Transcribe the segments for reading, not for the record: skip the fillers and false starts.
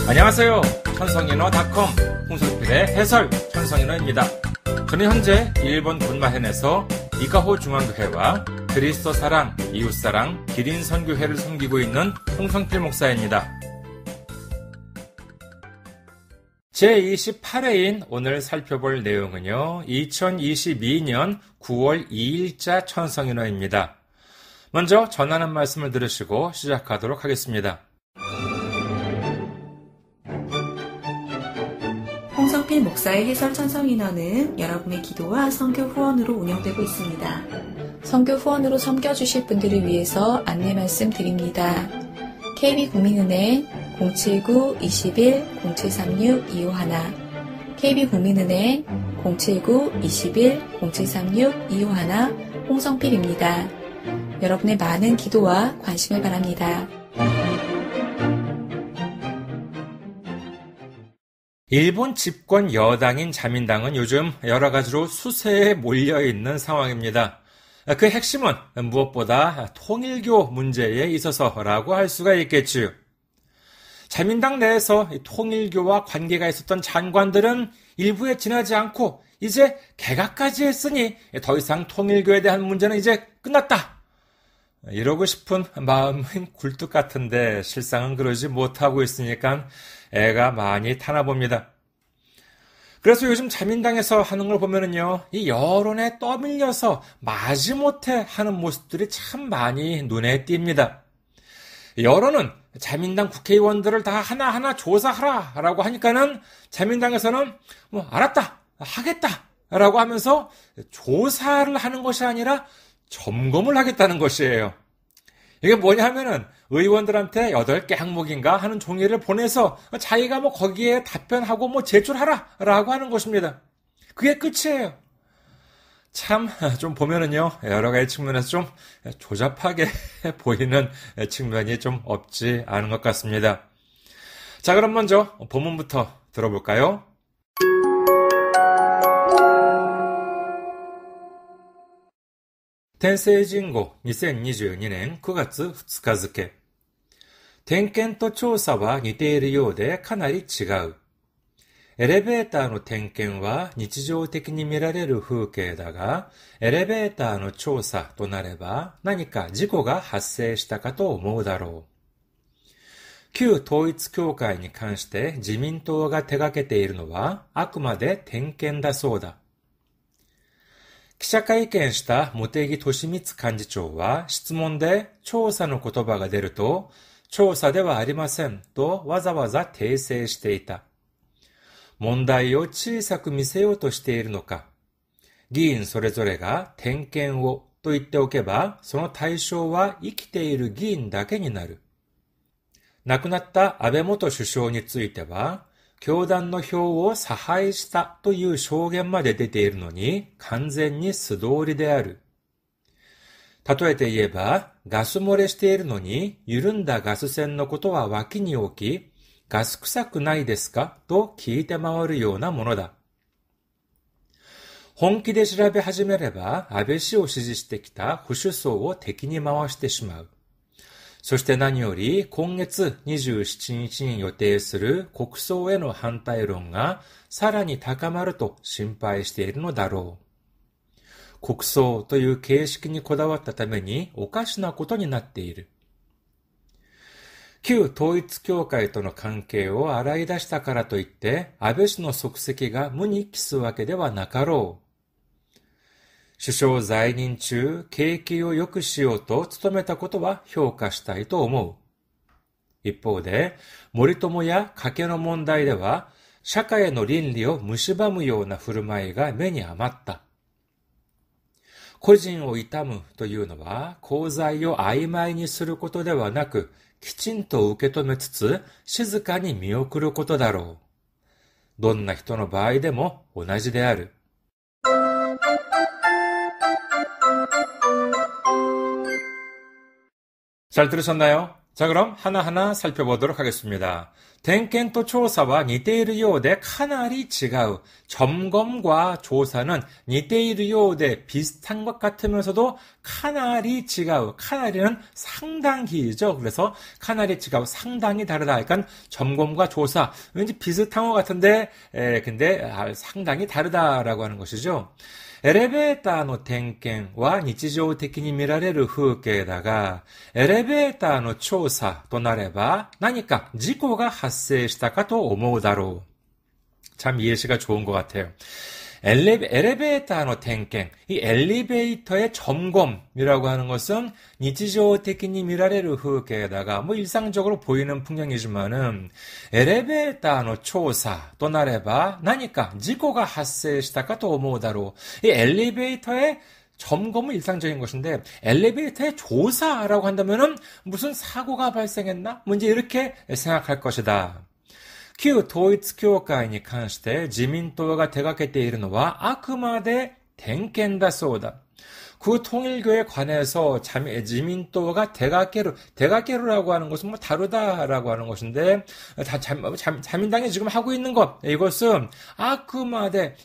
안녕하세요. 천성인어닷컴 홍성필의 해설 천성인어입니다. 저는 현재 일본 군마현에서 이카호 중앙교회와 그리스도 사랑, 이웃사랑, 기린 선교회를 섬기고 있는 홍성필 목사입니다. 제28회인 오늘 살펴볼 내용은요, 2022년 9월 2일자 천성인어입니다. 먼저 전하는 말씀을 들으시고 시작하도록 하겠습니다. 홍성필 목사의 해설 천성인어는 여러분의 기도와 선교 후원으로 운영되고 있습니다. 선교 후원으로 섬겨주실 분들을 위해서 안내 말씀 드립니다. KB국민은행 079-21-0736-251 KB국민은행 079-21-0736-251 홍성필입니다. 여러분의 많은 기도와 관심을 바랍니다. 일본 집권 여당인 자민당은 요즘 여러 가지로 수세에 몰려있는 상황입니다. 그 핵심은 무엇보다 통일교 문제에 있어서라고 할 수가 있겠지요. 자민당 내에서 통일교와 관계가 있었던 장관들은 일부에 지나지 않고 이제 개각까지 했으니 더 이상 통일교에 대한 문제는 이제 끝났다. 이러고 싶은 마음은 굴뚝 같은데 실상은 그러지 못하고 있으니까 애가 많이 타나 봅니다. 그래서 요즘 자민당에서 하는 걸 보면은요, 이 여론에 떠밀려서 마지못해 하는 모습들이 참 많이 눈에 띕니다. 여론은 자민당 국회의원들을 다 하나하나 조사하라 라고 하니까는 자민당에서는 알았다, 하겠다 라고 하면서 조사를 하는 것이 아니라 점검을 하겠다는 것이에요. 이게 뭐냐 하면은 의원들한테 8개 항목인가 하는 종이를 보내서 자기가 거기에 답변하고 제출하라 라고 하는 것입니다. 그게 끝이에요. 참 좀 보면은요, 여러 가지 측면에서 좀 조잡하게 보이는 측면이 좀 없지 않은 것 같습니다. 자, 그럼 먼저 본문부터 들어볼까요? 텐세이진고 2022年9月2日付。点検と調査は似ているようでかなり違う。エレベーターの点検は日常的に見られる風景だが、エレベーターの調査となれば何か事故が発生したかと思うだろう。旧統一教会に関して自民党が手掛けているのはあくまで点検だそうだ。記者会見した茂木敏光幹事長は質問で調査の言葉が出ると調査ではありませんとわざわざ訂正していた。問題を小さく見せようとしているのか。議員それぞれが点検をと言っておけばその対象は生きている議員だけになる。亡くなった安倍元首相については教団の票を差配したという証言まで出ているのに完全に素通りである。例えて言えば、ガス漏れしているのに緩んだガス栓のことは脇に置き、ガス臭くないですかと聞いて回るようなものだ。本気で調べ始めれば安倍氏を支持してきた保守層を敵に回してしまう。そして何より今月27日に予定する国葬への反対論がさらに高まると心配しているのだろう。国葬という形式にこだわったためにおかしなことになっている。旧統一教会との関係を洗い出したからといって安倍氏の足跡が無に帰すわけではなかろう。首相在任中、景気を良くしようと努めたことは評価したいと思う。一方で、森友や加計の問題では、社会の倫理を蝕むような振る舞いが目に余った。個人を悼むというのは、功罪を曖昧にすることではなく、きちんと受け止めつつ、静かに見送ることだろう。どんな人の場合でも同じである。잘 들으셨나요? 자, 그럼 하나하나 살펴보도록 하겠습니다. 点検と調査は似ているようでかなり違う. 점검과 조사는 似ているようで 비슷한 것 같으면서도 かなり違う. 카나리는 상당히죠. 그래서 かなり違う, 상당히 다르다. 그러니까 점검과 조사 왠지 비슷한 것 같은데 근데 상당히 다르다라고 하는 것이죠. エレベーターの点検は日常的に見られる風景だが、エレベーターの調査となれば何か事故が発生したかと思うだろう. 참 예시가 좋은 것 같아요. 엘리베이터의点検, 이 엘리베이터의 점검이라고 하는 것은 니치조테키니 미라레르 후게다가 일상적으로 보이는 풍경이지만은 엘리베이터의 조사 또 나래바 나니까 지고가発生したかと思うだろう. 이 엘리베이터의 점검은 일상적인 것인데 엘리베이터의 조사라고 한다면은 무슨 사고가 발생했나? 이제 이렇게 생각할 것이다. 旧統一教会に関して自民党が手掛けているのはあくまで点検だそうだ. 그 통일교에 관해서 자민党가 대가계로라고 하는 것은 다르다라고 하는 것인데 자민당이 지금 하고 있는 것 이것은 아쿠마데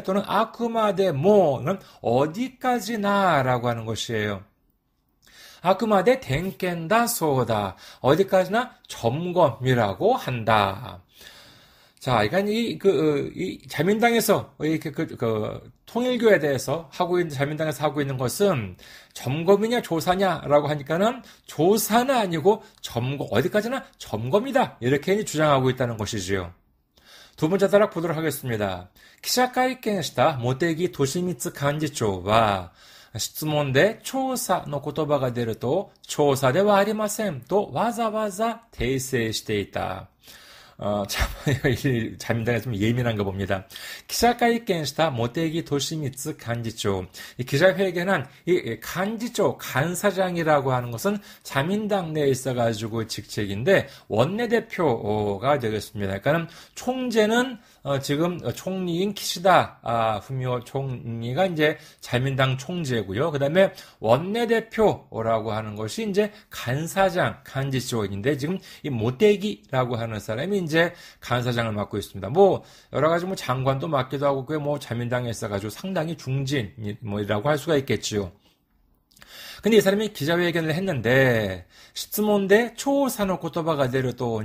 또는 아쿠마데 뭐는 어디까지나라고 하는 것이에요. 아쿠마데 댕켄다 소다. 어디까지나 점검이라고 한다. 자, 그러니까 이 자민당에서 통일교에 대해서 자민당에서 하고 있는 것은 점검이냐 조사냐라고 하니까는 조사는 아니고 점검, 어디까지나 점검이다. 이렇게 주장하고 있다는 것이지요. 두 번째 단락 보도록 하겠습니다. 기자회견した 모테기 도시미츠 간지초와 質問で調査の言葉が出ると調査ではありませんとわざわざ訂正していた. 자민당이 좀 예민한가 봅니다. 기자회견した 모테기 도시미츠 간지초. 이 기자회견한 이 간지초, 간사장이라고 하는 것은 자민당 내에 있어가지고 직책인데 원내대표가 되겠습니다. 그러니까 총재는 지금 총리인 키시다 후미오 총리가 이제 자민당 총재고요. 그다음에 원내대표라고 하는 것이 이제 간사장, 간지초인데 지금 이 모테기라고 하는 사람이 이제 간사장을 맡고 있습니다. 여러 가지 장관도 맡기도 하고 그게 자민당에 있어가지고 상당히 중진이라고 할 수가 있겠지요. 근데 이 사람이 기자회견을 했는데,質問대 조사의 言葉が出ると,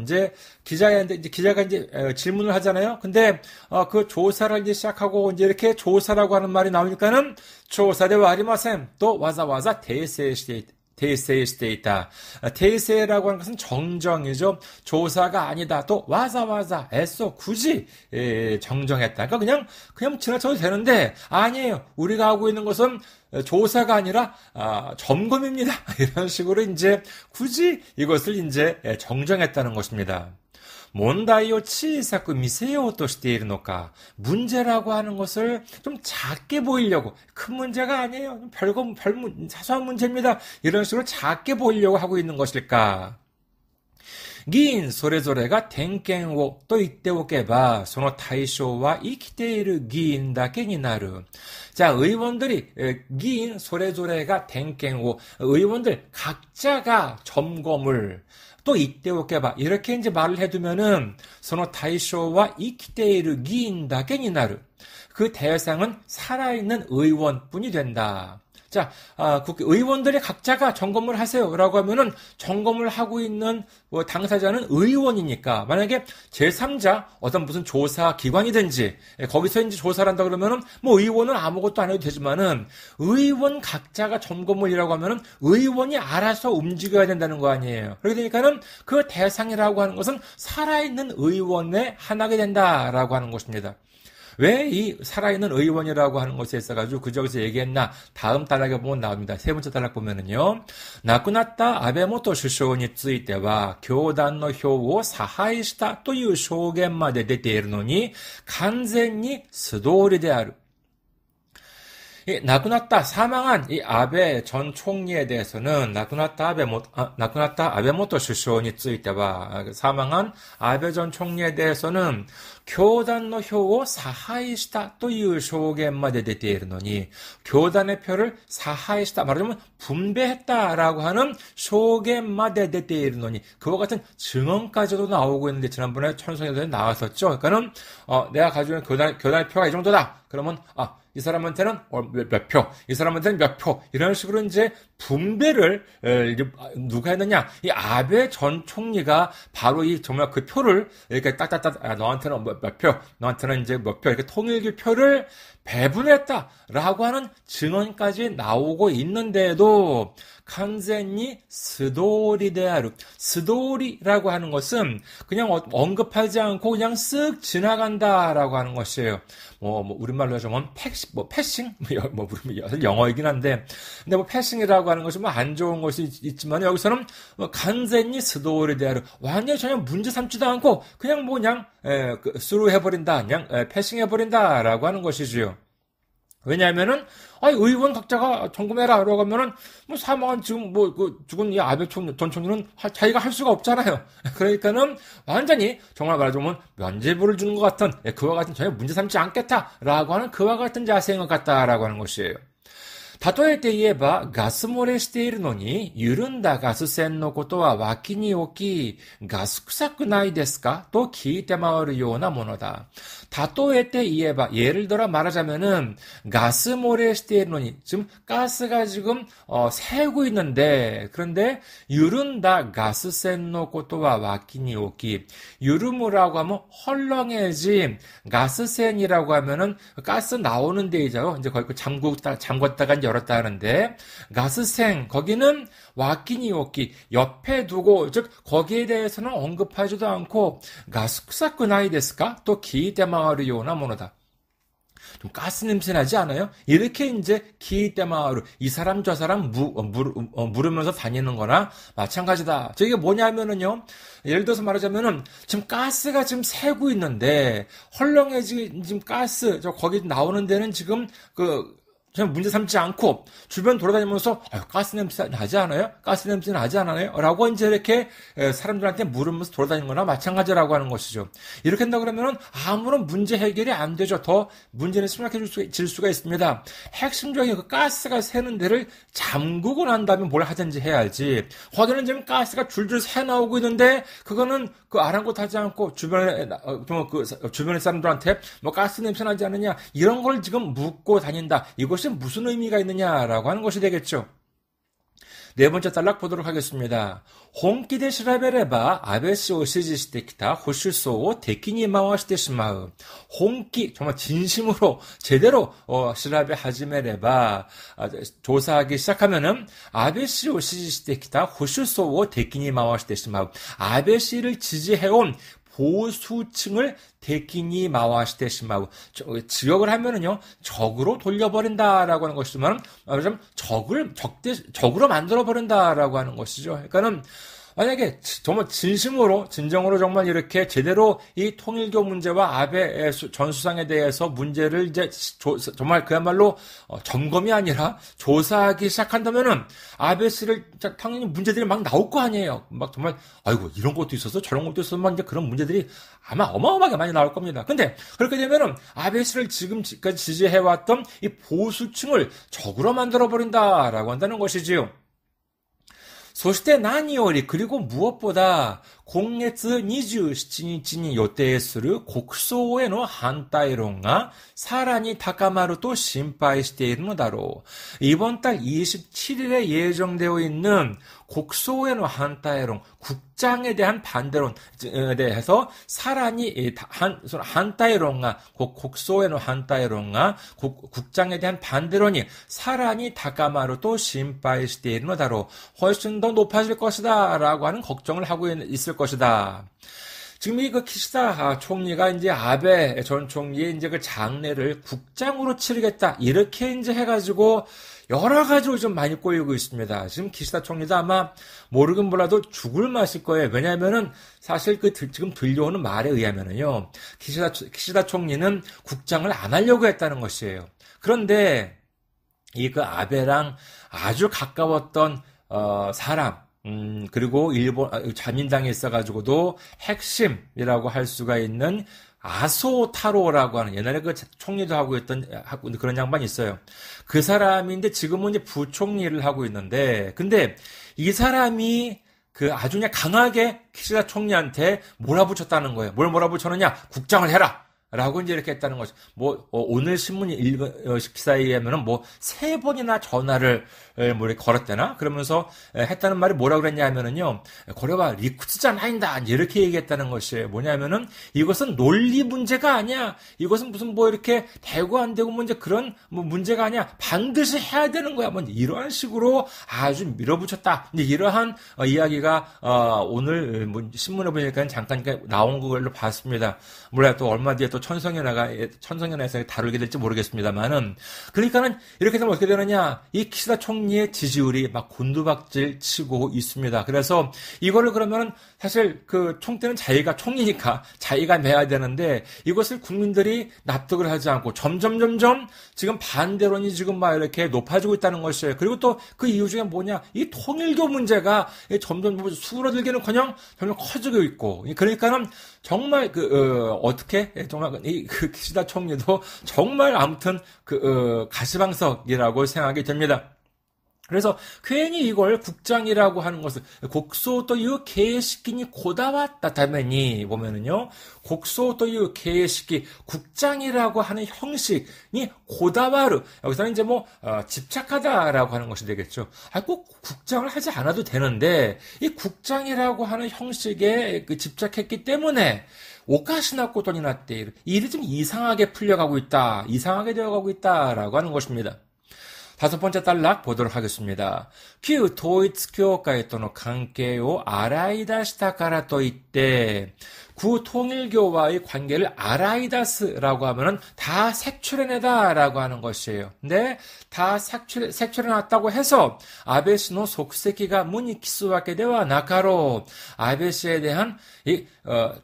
기자가 질문을 하잖아요. 근데, 그 조사를 이제 시작하고, 이렇게 조사라고 하는 말이 나오니까는, 조사ではありません 또 와자와자訂正していた.訂正라고 하는 것은 정정이죠. 조사가 아니다. 또 와자와자 애써 굳이 정정했다. 그러니까 그냥 지나쳐도 되는데 아니에요. 우리가 하고 있는 것은 조사가 아니라 점검입니다. 이런 식으로 이제 굳이 이것을 이제 정정했다는 것입니다. 問題を小さく見せようとしているのか, 문제라고 하는 것을 좀 작게 보이려고, 큰 문제가 아니에요. 사소한 문제입니다. 이런 식으로 작게 보이려고 하고 있는 것일까? 議員それぞれが点検をと言っておけばその対象は生きている議員だけになる. 자, 의원들이議員それぞれが点検を 의원들 각자가 점검을 또 이때 오케바 이렇게 이제 말을 해두면은 その対象は生きている議員だけになる. 그 대상은 살아있는 의원뿐이 된다. 자, 의원들이 각자가 점검을 하세요라고 하면은 점검을 하고 있는 당사자는 의원이니까 만약에 제3자 어떤 무슨 조사 기관이든지 거기서 이제 조사를 한다 그러면은 의원은 아무것도 안 해도 되지만은 의원 각자가 점검을이라고 하면은 의원이 알아서 움직여야 된다는 거 아니에요. 그러게 되니까는 그 대상이라고 하는 것은 살아있는 의원의 하나가 된다라고 하는 것입니다. 왜 이 살아있는 의원이라고 하는 것에 있어가지고 그저기서 얘기했나? 다음 단락에 보면 나옵니다. 세 번째 단락 보면은요. 亡くなった安倍元首相については教団の票を差配したという証言まで出ているのに完全に素通りである. 나쿠나타 사망한 이 아베 전 총리에 대해서는 나쿠나타 아베모토首相については 사망한 아베 전 총리에 대해서는 교단의 표를 사하이시다 という証言まで出ているのに 교단의 표를 사하이시다 말하자면 분배했다라고 하는証言まで出ているのに 그와 같은 증언까지도 나오고 있는데 지난번에 천성에서 나왔었죠. 그러니까는 내가 가지고 있는 교단의 표가 이 정도다. 그러면 이 사람한테는 몇 표, 이 사람한테는 몇 표, 이런 식으로 이제 분배를 누가 했느냐? 이 아베 전 총리가 바로 이 정말 그 표를 이렇게 딱딱딱 너한테는 몇 표, 너한테는 이제 몇 표, 이렇게 통일교 표를 배분했다라고 하는 증언까지 나오고 있는데도 간센히 스도리데아루, 스도리라고 하는 것은 그냥 언급하지 않고 그냥 쓱 지나간다라고 하는 것이에요. 우리말로 하자면 패싱? 영어이긴 한데, 근데 패싱이라고 하는 것이 안 좋은 것이 있지만, 여기서는 간센히 스도리데아루, 완전히 전혀 문제 삼지도 않고, 그냥 스루해버린다, 그냥 패싱해버린다라고 하는 것이지요. 왜냐하면은, 의원 각자가 점검해라, 라고 하면은, 사망한 지금, 죽은 이 아베 전 총리는 자기가 할 수가 없잖아요. 그러니까는, 완전히, 정말 말하자면, 면죄부를 주는 것 같은, 그와 같은 전혀 문제 삼지 않겠다라고 하는 그와 같은 자세인 것 같다라고 하는 것이에요. 例えて言えば、ガス漏れしているのに、緩んだガス栓のことは脇に置き、ガス臭くないですかと聞いて回るようなものだ。例えて言えば, 예를 들어 말하자면은, 가스漏れしているのに, 지금 가스가 지금, 새고 있는데, 그런데, 유른다 가스센のことは脇に置き, 유름이라고 하면 헐렁해진 가스센이라고 하면은, 가스 나오는 데이죠. 이제 거기 잠궜다가 이제 열었다 하는데, 가스센, 거기는 와키니 오키, 옆에 두고, 즉, 거기에 대해서는 언급하지도 않고, 가스 쿠사쿠 나이 데스까? 또 기이테마하루 요나 모노다. 좀 가스 냄새 나지 않아요? 이렇게 이제 기이테마하루, 이 사람 저 사람 물으면서 다니는 거나 마찬가지다. 저게 뭐냐면은요, 예를 들어서 말하자면은, 지금 가스가 지금 새고 있는데, 헐렁해진 지금 가스, 거기 나오는 데는 지금 그냥 문제 삼지 않고 주변 돌아다니면서 가스 냄새 나지 않아요? 가스 냄새 나지 않아요? 라고 이제 이렇게 사람들한테 물으면서 돌아다니는 거나 마찬가지라고 하는 것이죠. 이렇게 한다 그러면은 아무런 문제 해결이 안 되죠. 더 문제는 심각해질 수가 있습니다. 핵심적인 그 가스가 새는 데를 잠그고 난 다음에 뭘 하든지 해야지. 거기는 지금 가스가 줄줄 새 나오고 있는데 그거는 아랑곳하지 않고 주변의 사람들한테 가스 냄새 나지 않느냐 이런 걸 지금 묻고 다닌다. 이것이 무슨 의미가 있느냐라고 하는 것이 되겠죠. 네 번째 단락 보도록 하겠습니다. 혼기대 시라베레바 아베시오 시지시테키타 호실소오 대기니 마와시테시마우. 혼기 정말 진심으로 제대로 시라베 하지메레바 조사하기 시작하면은 아베시오 시지시테키타 호실소오 대기니 마와시테시마우. 아베시를 지지해온 보수층을 대기니 마와시테시마우 지역을 하면은요 적으로 돌려버린다라고 하는 것이지만 적으로 만들어버린다라고 하는 것이죠. 그러니까는 만약에 정말 진정으로 정말 이렇게 제대로 이 통일교 문제와 아베 전 수상에 대해서 문제를 이제 정말 그야말로 점검이 아니라 조사하기 시작한다면은 아베 씨를 당연히 문제들이 막 나올 거 아니에요. 막 정말 아이고 이런 것도 있어서 저런 것도 있어서 막 이제 그런 문제들이 아마 어마어마하게 많이 나올 겁니다. 근데 그렇게 되면은 아베 씨를 지금까지 지지해왔던 이 보수층을 적으로 만들어버린다라고 한다는 것이지요. そして何より 그리고 무엇보다 今月27日に予定する国葬への反対論がさらに高まると心配しているのだろう. 이번 달 27일에 예정되어 있는 국소에 대한 반대론, 국장에 대한 반대론에 대해서 사란이 한타이론과 국소에 대한 한타이론과 국장에 대한 반대론이 사란이 다가마루도 심파이시테 이르노 다로 훨씬 더 높아질 것이다라고 하는 걱정을 하고 있을 것이다. 지금 이 키시다 총리가 이제 아베 전 총리의 이제 그 장례를 국장으로 치르겠다 이렇게 이제 해가지고 여러 가지로 좀 많이 꼬이고 있습니다. 지금 키시다 총리도 아마 모르긴 몰라도 죽을 맛일 거예요. 왜냐하면은 사실 지금 들려오는 말에 의하면은요, 키시다 총리는 국장을 안 하려고 했다는 것이에요. 그런데 이 그 아베랑 아주 가까웠던 사람, 그리고 일본 자민당에 있어가지고도 핵심이라고 할 수가 있는 아소 타로라고 하는, 옛날에 그 총리도 하고 그런 양반이 있어요. 그 사람인데 지금은 이제 부총리를 하고 있는데, 근데 이 사람이 그 아주 그냥 강하게 키시다 총리한테 몰아붙였다는 거예요. 뭘 몰아붙였느냐? 국장을 해라! 라고 이제 이렇게 했다는 것이, 오늘 신문 기사에 의하면은 3번이나 전화를 이렇게 걸었대나? 그러면서 했다는 말이 뭐라고 그랬냐 하면은요, 거래와 리쿠츠잔 아닌다! 이렇게 얘기했다는 것이 뭐냐면은, 이것은 논리 문제가 아니야! 이것은 무슨 이렇게 되고 안 되고 이제 그런 문제가 아니야! 반드시 해야 되는 거야! 이러한 식으로 아주 밀어붙였다! 이제 이러한 이야기가, 오늘 신문에 보니까 잠깐 나온 걸로 봤습니다. 몰라요. 또 얼마 뒤에 또 천성연에서 다루게 될지 모르겠습니다만은, 그러니까는 이렇게 되면 어떻게 되느냐, 이 키시다 총리의 지지율이 막 곤두박질 치고 있습니다. 그래서 이거를 그러면은 사실 그 총대는 자기가 총리니까 자기가 내야 되는데, 이것을 국민들이 납득을 하지 않고 점점 지금 반대론이 지금 막 이렇게 높아지고 있다는 것이에요. 그리고 또 그 이유 중에 뭐냐, 이 통일교 문제가 점점 수그러들기는커녕 점점 커지고 있고, 그러니까는 정말 어떻게 정말 그 키시다 총리도 정말 아무튼 가시방석이라고 생각이 됩니다. 그래서 괜히 이걸 국장이라고 하는 것을 곡소 또 유 계식기니 고다왔다 다면이 보면은요, 곡소 또 유 계식기 국장이라고 하는 형식이 고다와르, 여기서는 이제 집착하다라고 하는 것이 되겠죠. 꼭 국장을 하지 않아도 되는데 이 국장이라고 하는 형식에 집착했기 때문에 오카시나ことになっている, 일이 좀 이상하게 풀려가고 있다, 이상하게 되어가고 있다라고 하는 것입니다. 5번째 단락 보도록 하겠습니다. 旧統一教会との関係を洗い出したからといって 구통일교와의 관계를 아라이다스라고 하면은 다 색출해내다라고 하는 것이에요. 근데 다 색출해놨다고 해서 아베 씨의 속세기가 무니키스와케 되와 나카로, 아베 씨에 대한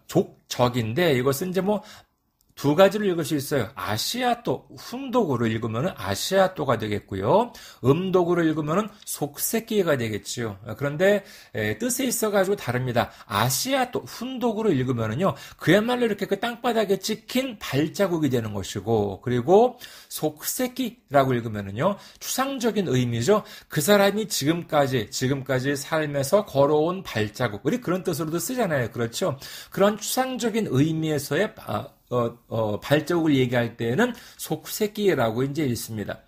족적인데, 이것은 이제 2가지로 읽을 수 있어요. 아시아토, 훈독으로 읽으면 아시아토가 되겠고요. 음독으로 읽으면 속새끼가 되겠지요. 그런데 뜻에 있어가지고 다릅니다. 아시아토, 훈독으로 읽으면은요, 그야말로 이렇게 그 땅바닥에 찍힌 발자국이 되는 것이고, 그리고 속새끼라고 읽으면은요, 추상적인 의미죠. 그 사람이 지금까지 삶에서 걸어온 발자국, 우리 그런 뜻으로도 쓰잖아요. 그렇죠? 그런 추상적인 의미에서의 발자국을 얘기할 때는 속새끼라고 이제 읽습니다.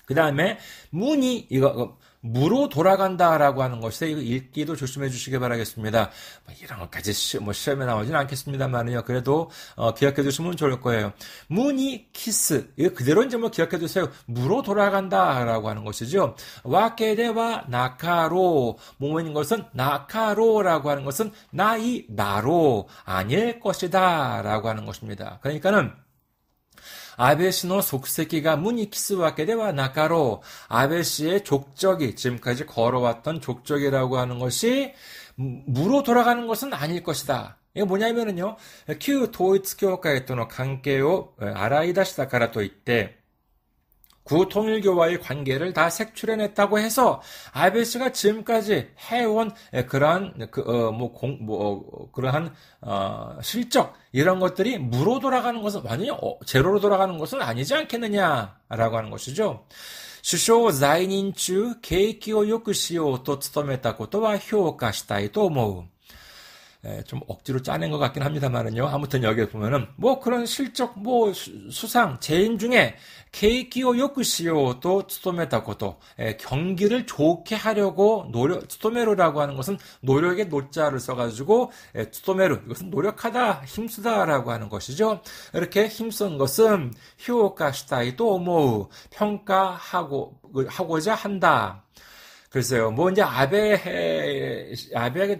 그 다음에 문이 무로 돌아간다라고 하는 것에 이거 읽기도 조심해 주시기 바라겠습니다. 이런 것까지 시험에 나오진 않겠습니다만요. 그래도 기억해 두시면 좋을 거예요. 문이 키스, 이거 그대로 이제 기억해 두세요. 무로 돌아간다라고 하는 것이죠. 와케데와 나카로, 뭐인 것은 나카로라고 하는 것은 나로 아닐 것이다라고 하는 것입니다. 그러니까는 아베 씨의 속새끼가 무니키스와케 되와 나카로, 아베 씨의 족적이 지금까지 걸어왔던 족적이라고 하는 것이 무로 돌아가는 것은 아닐 것이다. 이게 뭐냐면은요,旧統一教会との関係を洗い出したからといって 구통일교와의 관계를 다 색출해냈다고 해서 아베 씨가 지금까지 해온 그러한 그러한 실적, 이런 것들이 무로 돌아가는 것은 완전히 제로로 돌아가는 것은 아니지 않겠느냐라고 하는 것이죠. 首相在任中景気を良くしようと努めたことは評価したいと思う. 좀 억지로 짜낸 것 같긴 합니다만은요. 아무튼 여기 보면은 그런 실적 수상 재임 중에 케이키오 요쿠시오도 츠토메타 고토, 경기를 좋게 하려고 츠토메루라고 하는 것은 노력의 노자를 써가지고 츠토메루, 이것은 노력하다, 힘쓰다라고 하는 것이죠. 이렇게 힘쓴 것은 효과시다이도 평가하고자 한다. 글쎄요, 이제 아베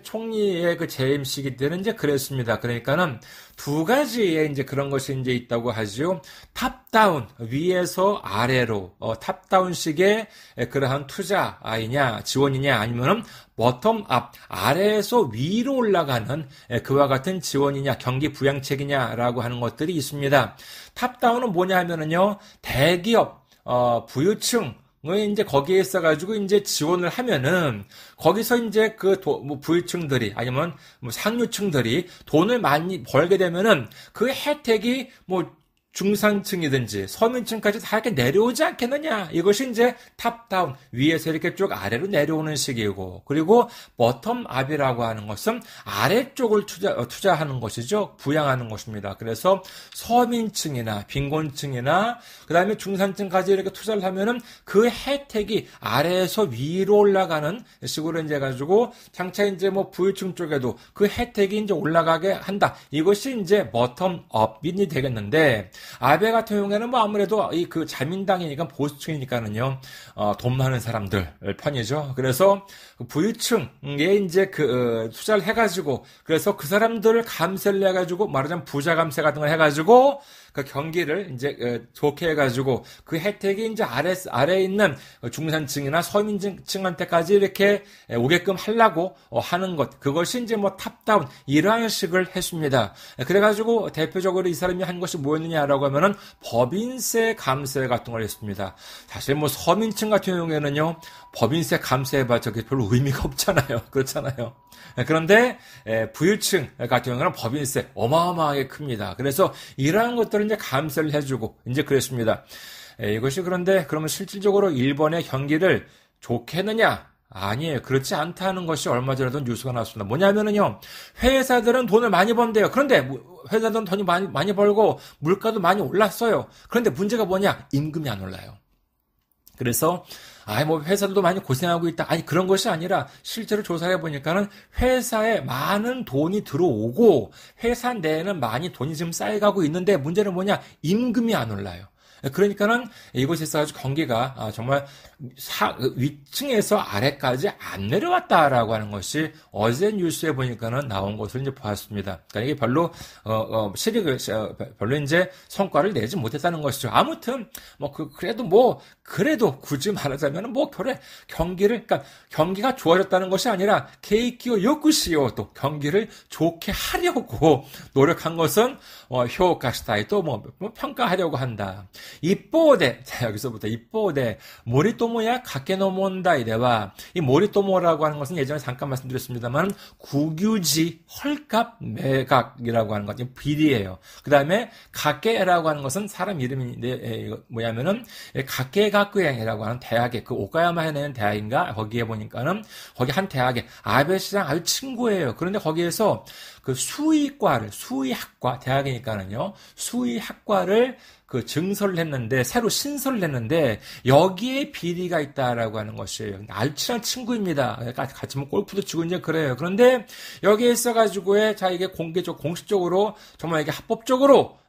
총리의 그 재임 시기 때는 이제 그랬습니다. 그러니까는 2가지의 이제 그런 것이 이제 있다고 하죠. 탑다운, 위에서 아래로, 탑다운식의 그러한 투자이냐, 지원이냐, 아니면은 버텀업, 아래에서 위로 올라가는 그와 같은 지원이냐, 경기 부양책이냐라고 하는 것들이 있습니다. 탑다운은 뭐냐 하면은요, 대기업, 부유층 이제 거기에 있어가지고 이제 지원을 하면은 거기서 이제 뭐 부유층들이 아니면 뭐 상류층들이 돈을 많이 벌게 되면은 그 혜택이 뭐 중산층이든지 서민층까지 다 이렇게 내려오지 않겠느냐. 이것이 이제 탑다운, 위에서 이렇게 쭉 아래로 내려오는 식이고, 그리고 버텀업이라고 하는 것은 아래쪽을 투자하는 것이죠. 부양하는 것입니다. 그래서 서민층이나 빈곤층이나 그 다음에 중산층까지 이렇게 투자를 하면은 그 혜택이 아래에서 위로 올라가는 식으로 이제 가지고 장차 이제 뭐 부유층 쪽에도 그 혜택이 이제 올라가게 한다. 이것이 이제 버텀업이 되겠는데, 아베 같은 경우에는 뭐 아무래도 그 자민당이니까 보수층이니까는요, 돈 많은 사람들 편이죠. 그래서 부유층에 이제 투자를 해가지고, 그래서 그 사람들을 감세를 해가지고, 말하자면 부자 감세 같은 걸 해가지고, 그 경기를 이제 좋게 해가지고 그 혜택이 이제 아래에 있는 중산층이나 서민층한테까지 이렇게 오게끔 하려고 하는 것, 그것이 이제 뭐 탑다운 이러한 식을 했습니다. 그래가지고 대표적으로 이 사람이 한 것이 뭐였느냐라고 하면은 법인세 감세 같은 걸 했습니다. 사실 뭐 서민층 같은 경우에는요, 법인세 감세해봤자 별로 의미가 없잖아요. 그렇잖아요. 그런데 부유층 같은 경우는 법인세 어마어마하게 큽니다. 그래서 이러한 것들을 이제 감세를 해주고 이제 그랬습니다. 이것이 그런데 그러면 실질적으로 일본의 경기를 좋게 했느냐? 아니에요. 그렇지 않다는 것이 얼마 전에도 뉴스가 나왔습니다. 뭐냐면은요, 회사들은 돈을 많이 번대요. 그런데 회사들은 돈이 많이 벌고 물가도 많이 올랐어요. 그런데 문제가 뭐냐? 임금이 안 올라요. 그래서 뭐 회사들도 많이 고생하고 있다. 아니, 그런 것이 아니라 실제로 조사해 보니까는 회사에 많은 돈이 들어오고 회사 내에는 많이 돈이 지금 쌓여가고 있는데 문제는 뭐냐? 임금이 안 올라요. 그러니까는 이곳에 있어가지고 경기가 정말 위층에서 아래까지 안 내려왔다라고 하는 것이 어제 뉴스에 보니까는 나온 것을 이제 보았습니다. 그러니까 이게 별로 별로 이제 성과를 내지 못했다는 것이죠. 아무튼 그래도 굳이 말하자면은 그러니까 경기가 좋아졌다는 것이 아니라 케이키오 요쿠시오, 또 경기를 좋게 하려고 노력한 것은 효과시다이, 또 평가하려고 한다. 이뽀데, 자, 여기서부터 이뽀데, 모리토모야 가케노몬다이데와, 이 모리토모라고 하는 것은 예전에 잠깐 말씀드렸습니다만, 국유지, 헐값, 매각이라고 하는 것, 비리예요. 그 다음에, 가케라고 하는 것은 사람 이름인데, 뭐냐면은, 가케가쿠엔이라고 하는 대학에, 오카야마에 있는 대학인가, 거기에 보니까는, 거기 한 대학에, 아베 시장 아주 친구예요. 그런데 거기에서, 수의학과, 대학이니까는요, 수의학과를 증설을 했는데, 새로 신설을 했는데, 여기에 비리가 있다라고 하는 것이에요. 아주 친한 친구입니다. 같이 골프도 치고 이제 그래요. 그런데, 여기에 있어가지고, 이게 공식적으로, 정말 이게 합법적으로,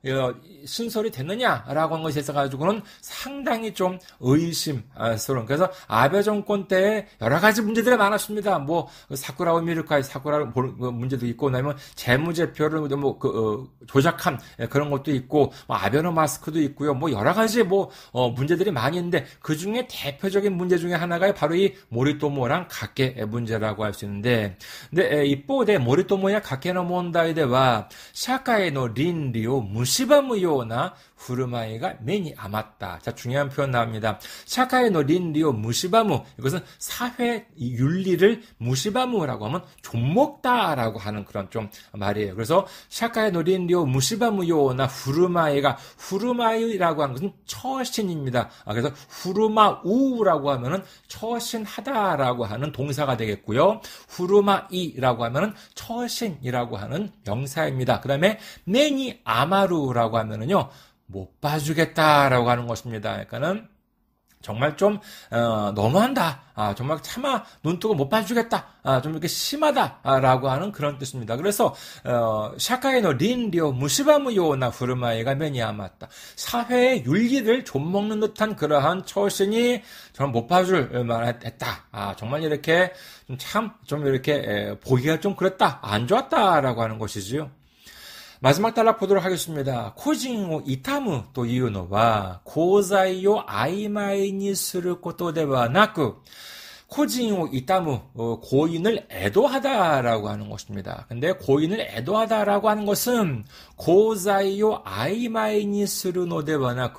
신설이 됐느냐라고 하는 것에 있어가지고는 상당히 좀 의심스러운. 그래서 아베 정권 때 여러 가지 문제들이 많았습니다. 사쿠라 오미르카의 사쿠라 문제도 있고, 그다음에 재무제표를 조작한 그런 것도 있고, 아베노 마스크도 있고요. 여러 가지 문제들이 많이 있는데, 그 중에 대표적인 문제 중에 하나가 바로 이 모리토모랑 가케 문제라고 할 수 있는데, 근데 이뽀데 모리토모야 가케노 문제와 샤카의 린리오 무시바무요나 후르마이가 매니 아맞다. 자, 중요한 표현 나옵니다. 샤카의 린리오 무시바무. 이것은 사회 윤리를 무시바무라고 하면 좀먹다라고 하는 그런 좀 말이에요. 그래서 샤카의 린리오 무시바무요나 후르마이라고 하는 것은 처신입니다. 그래서 후르마우라고 하면은 처신하다라고 하는 동사가 되겠고요. 후르마이라고 하면은 처신이라고 하는 명사입니다. 그 다음에 매니 아마루라고 하면은요, 못 봐주겠다라고 하는 것입니다. 그러니까는 정말 좀 너무한다. 정말 차마 눈 뜨고 못 봐주겠다. 좀 이렇게 심하다라고 하는 그런 뜻입니다. 그래서 샤카에노 린리오 무시바무요나 후르마이가 매니아맞다. 사회의 윤리를 좀먹는 듯한 그러한 처신이 저는 못 봐줄 만했다. 정말 이렇게 좀 이렇게 보기가 좀 그랬다. 안 좋았다라고 하는 것이지요. 마지막 단락 보도록 하겠습니다. 코징오 이타무 또 이유노와 고자이요 아이마이にすることではなく 코징오 이따무, 고인을 애도하다라고 하는 것입니다. 근데 고인을 애도하다라고 하는 것은 고자이요 아이마이니 스루노데와나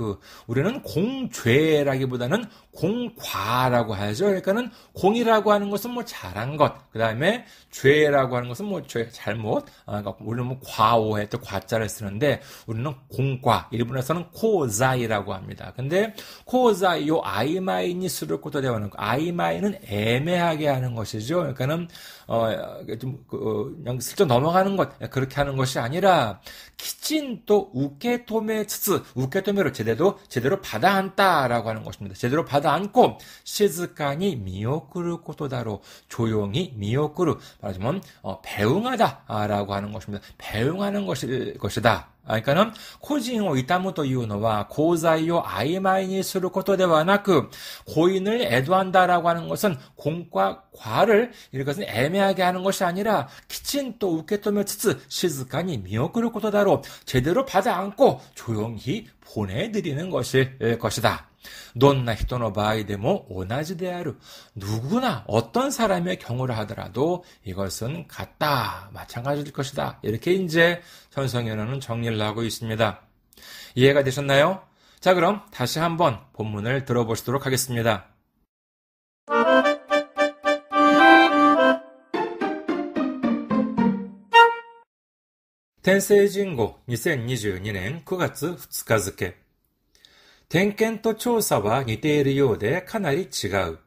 우리는 공죄라기보다는 공과라고 하죠. 그러니까는 공이라고 하는 것은 뭐 잘한 것, 그 다음에 죄라고 하는 것은 뭐 죄, 잘못, 그러니까 우리는 뭐 과오해 또 과자를 쓰는데 우리는 공과, 일본에서는 코자이라고 합니다. 근데 코자이요 아이마이니 스루 것도 되는 아이마이는 애매하게 하는 것이죠. 그러니까는 그냥 슬쩍 넘어가는 것, 그렇게 하는 것이 아니라 키친 또 우케토메 츠츠, 우케토메로 제대로 받아 안다라고 하는 것입니다. 제대로 받아 안고 시즈카니 미오쿠르 코토다로, 조용히 미오쿠르, 말하자면 배웅하다라고 하는 것입니다. 배웅하는 것이다. 그러니까는 코징오 이타무というのは 고자이を曖昧にすることではなく 고인을 애도한다라고 하는 것은 공과 과를 이것은 애매하게 하는 것이 아니라 키친 또 우케토메 츠츠 시즈카니 미오쿠르 코토다로, 제대로 받아 안고 조용히 보내드리는 것일 것이다. どんな人の場合でも同じである. 누구나 어떤 사람의 경우를 하더라도 이것은 같다, 마찬가지일 것이다. 이렇게 이제 천성연어는 정리를 하고 있습니다. 이해가 되셨나요? 자, 그럼 다시 한번 본문을 들어보시도록 하겠습니다. 天聖人語2022年9月2日付。点検と調査は似ているようでかなり違う。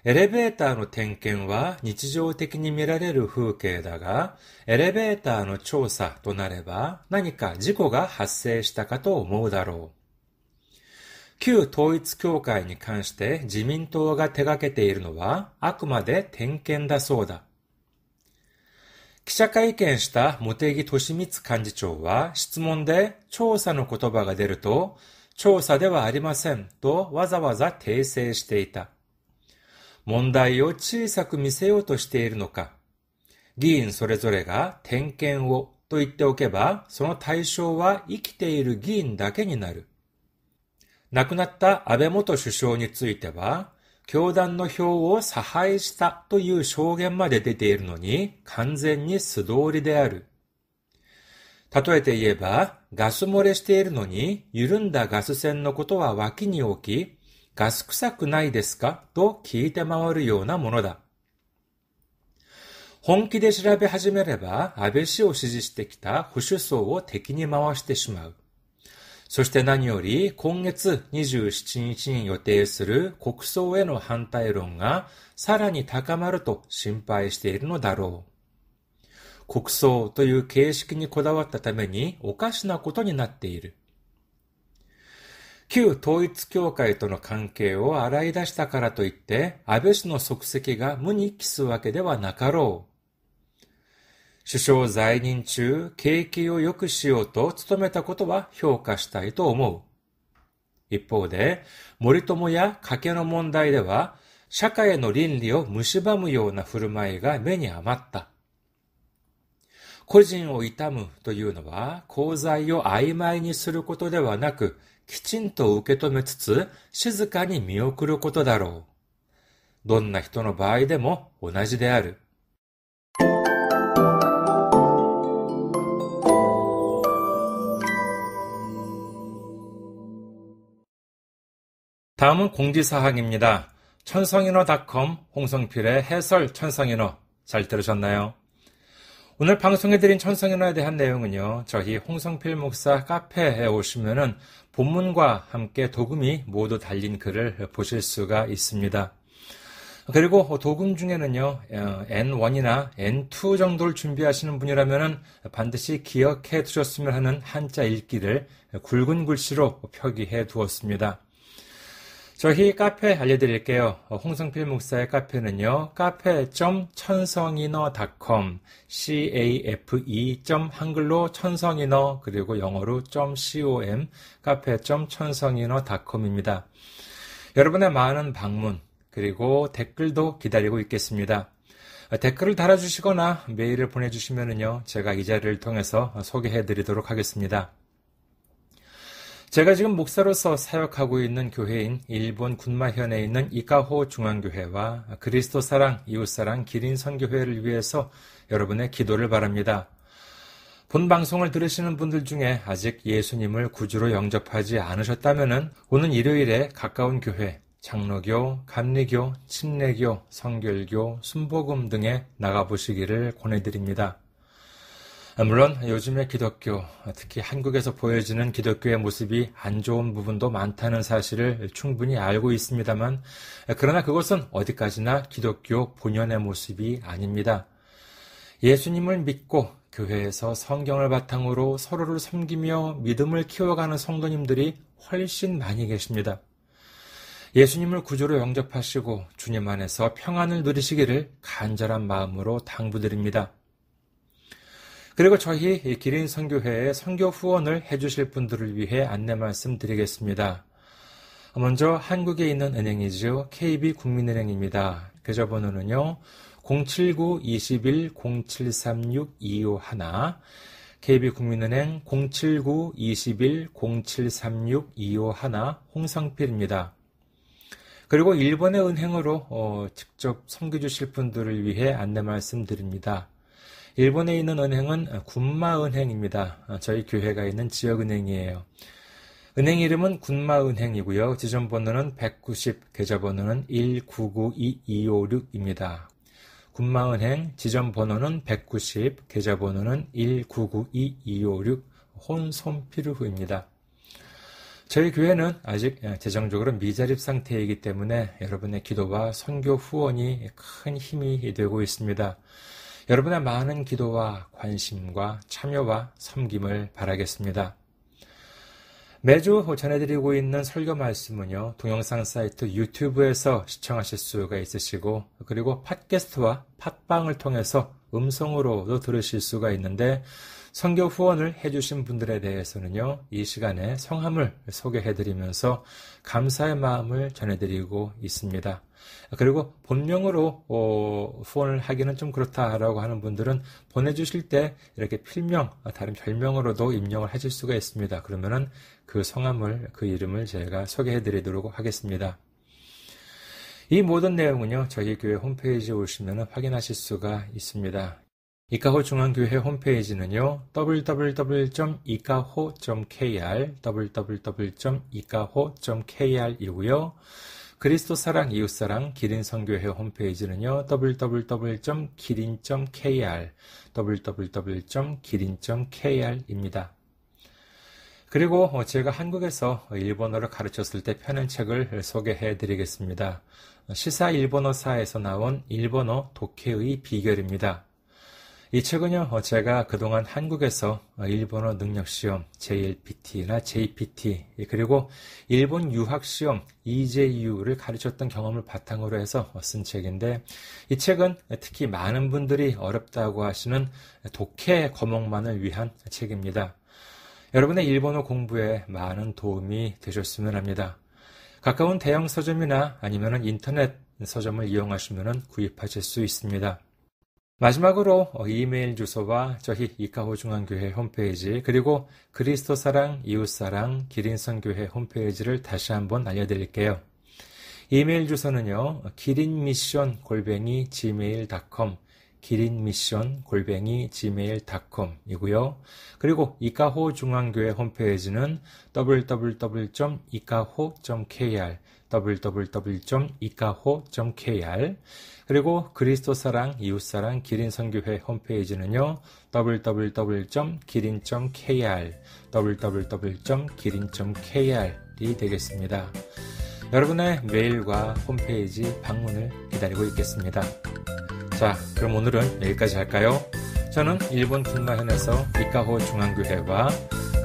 エレベーターの点検は日常的に見られる風景だが、エレベーターの調査となれば何か事故が発生したかと思うだろう。旧統一教会に関して自民党が手掛けているのはあくまで点検だそうだ。記者会見した茂木敏光幹事長は質問で調査の言葉が出ると、調査ではありませんとわざわざ訂正していた。問題を小さく見せようとしているのか。議員それぞれが点検をと言っておけば、その対象は生きている議員だけになる。亡くなった安倍元首相については、教団の票を差配したという証言まで出ているのに、完全に素通りである。例えて言えば、ガス漏れしているのに、緩んだガス栓のことは脇に置き、ガス臭くないですかと聞いて回るようなものだ。本気で調べ始めれば、安倍氏を支持してきた保守層を敵に回してしまう。そして何より、今月27日に予定する国葬への反対論がさらに高まると心配しているのだろう。国葬という形式にこだわったためにおかしなことになっている。旧統一教会との関係を洗い出したからといって、安倍氏の足跡が無に帰すわけではなかろう。首相在任中、景気を良くしようと努めたことは評価したいと思う。一方で、森友や加計の問題では、社会の倫理を蝕むような振る舞いが目に余った。個人を悼むというのは、功罪を曖昧にすることではなく、きちんと受け止めつつ、静かに見送ることだろう。どんな人の場合でも同じである。다음은 공지사항입니다. 천성인어닷컴 홍성필의 해설 천성인어 잘 들으셨나요? 오늘 방송해드린 천성인어에 대한 내용은요, 저희 홍성필 목사 카페에 오시면은 본문과 함께 도금이 모두 달린 글을 보실 수가 있습니다. 그리고 도금 중에는요, N1이나 N2 정도를 준비하시는 분이라면은 반드시 기억해 두셨으면 하는 한자 읽기를 굵은 글씨로 표기해 두었습니다. 저희 카페 알려드릴게요. 홍성필 목사의 카페는요, cafe.천성인어.com, cafe. 한글로 천성인어, 그리고 영어로 .com, cafe.천성인어.com입니다. 여러분의 많은 방문, 그리고 댓글도 기다리고 있겠습니다. 댓글을 달아주시거나 메일을 보내주시면요, 제가 이 자리를 통해서 소개해드리도록 하겠습니다. 제가 지금 목사로서 사역하고 있는 교회인 일본 군마현에 있는 이카호 중앙교회와 그리스도 사랑, 이웃 사랑, 기린 선교회를 위해서 여러분의 기도를 바랍니다. 본 방송을 들으시는 분들 중에 아직 예수님을 구주로 영접하지 않으셨다면 오는 일요일에 가까운 교회, 장로교, 감리교, 침례교, 성결교, 순복음 등에 나가보시기를 권해드립니다. 물론 요즘의 기독교, 특히 한국에서 보여지는 기독교의 모습이 안 좋은 부분도 많다는 사실을 충분히 알고 있습니다만, 그러나 그것은 어디까지나 기독교 본연의 모습이 아닙니다. 예수님을 믿고 교회에서 성경을 바탕으로 서로를 섬기며 믿음을 키워가는 성도님들이 훨씬 많이 계십니다. 예수님을 구주로 영접하시고 주님 안에서 평안을 누리시기를 간절한 마음으로 당부드립니다. 그리고 저희 기린 선교회의 선교 후원을 해주실 분들을 위해 안내 말씀드리겠습니다. 먼저 한국에 있는 은행이죠. KB국민은행입니다. 계좌번호는요. 079-21-0736-251 KB국민은행 079-21-0736-251 홍성필입니다. 그리고 일본의 은행으로 직접 섬겨주실 분들을 위해 안내 말씀드립니다. 일본에 있는 은행은 군마은행입니다. 저희 교회가 있는 지역은행이에요. 은행 이름은 군마은행이고요. 지점번호는 190, 계좌번호는 1992256입니다. 군마은행 지점번호는 190, 계좌번호는 1992256 혼손피르후입니다. 저희 교회는 아직 재정적으로 미자립 상태이기 때문에 여러분의 기도와 선교 후원이 큰 힘이 되고 있습니다. 여러분의 많은 기도와 관심과 참여와 섬김을 바라겠습니다. 매주 전해드리고 있는 설교 말씀은요, 동영상 사이트 유튜브에서 시청하실 수가 있으시고, 그리고 팟캐스트와 팟빵을 통해서 음성으로도 들으실 수가 있는데, 선교 후원을 해주신 분들에 대해서는요, 이 시간에 성함을 소개해드리면서 감사의 마음을 전해드리고 있습니다. 그리고 본명으로 후원을 하기는 좀 그렇다라고 하는 분들은 보내주실 때 이렇게 필명, 다른 별명으로도 입력을 하실 수가 있습니다. 그러면은 그 성함을, 그 이름을 제가 소개해드리도록 하겠습니다. 이 모든 내용은요, 저희 교회 홈페이지에 오시면 확인하실 수가 있습니다. 이카호 중앙교회 홈페이지는요, www.ikaho.kr, www.ikaho.kr이고요. 그리스도 사랑, 이웃 사랑, 기린 선교회 홈페이지는요, www.기린.kr, www.기린.kr입니다. 그리고 제가 한국에서 일본어를 가르쳤을 때 펴낸 책을 소개해 드리겠습니다. 시사 일본어사에서 나온 일본어 독해의 비결입니다. 이 책은요, 제가 그동안 한국에서 일본어 능력시험 JLPT나 JPT 그리고 일본 유학시험 EJU를 가르쳤던 경험을 바탕으로 해서 쓴 책인데, 이 책은 특히 많은 분들이 어렵다고 하시는 독해 과목만을 위한 책입니다. 여러분의 일본어 공부에 많은 도움이 되셨으면 합니다. 가까운 대형 서점이나 아니면 인터넷 서점을 이용하시면 구입하실 수 있습니다. 마지막으로 이메일 주소와 저희 이카호 중앙교회 홈페이지, 그리고 그리스도 사랑, 이웃 사랑, 기린선교회 홈페이지를 다시 한번 알려드릴게요. 이메일 주소는요, 기린미션@gmail.com, 기린미션@gmail.com 이고요. 그리고 이카호 중앙교회 홈페이지는 www.ikaho.kr, www.ikaho.kr, 그리고 그리스도 사랑, 이웃 사랑, 기린 선교회 홈페이지는요, www.기린.kr, www.기린.kr이 되겠습니다. 여러분의 메일과 홈페이지 방문을 기다리고 있겠습니다. 자, 그럼 오늘은 여기까지 할까요? 저는 일본 군마현에서 이카호 중앙교회와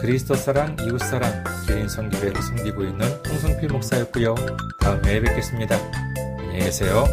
그리스도 사랑, 이웃 사랑, 기린 선교회를 섬기고 있는 홍성필 목사였고요. 다음에 뵙겠습니다. 안녕히 계세요.